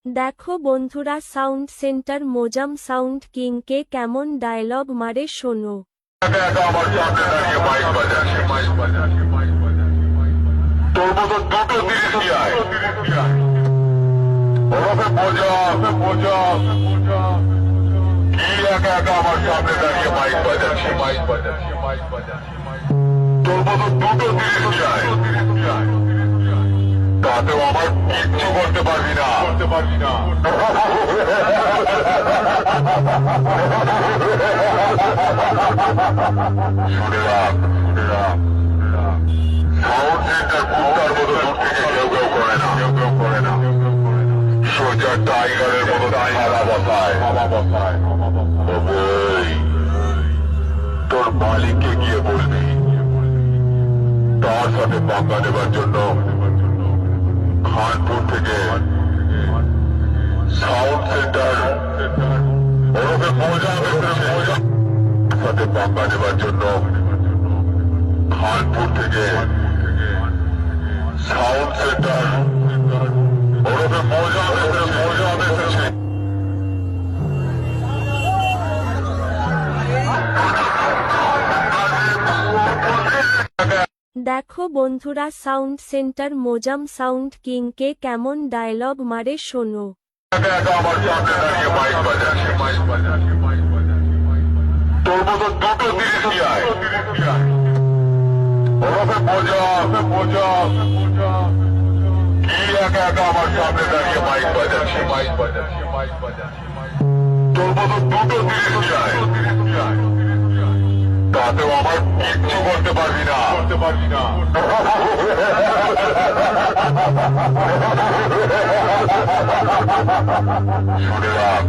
দেখো বন্ধুরা, sound centre Mozam sound কিংকে কেমন ডায়লগ মারে শোনো। আমার সামনে দাঁড়িয়ে মাইক বাজাচ্ছে। তোর মতো দুটো জিনিস নিয়ে আয়। ওরফে বোঝা কি একা একা আমার সামনে দাঁড়িয়ে মাইক বাজাচ্ছে। তোর মতো দুটো জিনিস নিয়ে আয়, তাতেও আমার কিচ্ছু করতে পারবি না। শুনে রাখ, সাউন্ড সেন্টার কুত্তার মতো দূর থেকে কেউ করে না। সোজা টাইগারের মতো থালা বসায়। তোর মালিককে গিয়ে বলবি তার সাথে পাঙ্গা নেবার জন্য খানপুর থেকে সাউন্ড সেন্টার ওরফে মোজাম সাথে পাঙ্গা নেবার জন্য খানপুর থেকে সাউন্ড সেন্টার ওরফে মোজাম এসেছে। দেখো বন্ধুরা, সাউন্ড সেন্টার মোজাম সাউন্ড কিংকে কেমন ডায়লগ মারে শোনো। আমার সামনে দাঁড়িয়ে মাইক বাজাচ্ছে। তোর মতো দুটো জিনিস নিয়ে আয়। ওরফে বোঝা কি একা একা আমার সামনে দাঁড়িয়ে মাইক বাজাচ্ছে। তোর মতো দুটো জিনিস নিয়ে আয়, তাতেও আমার কিচ্ছু করতে পারবি না। শুনে রাখ,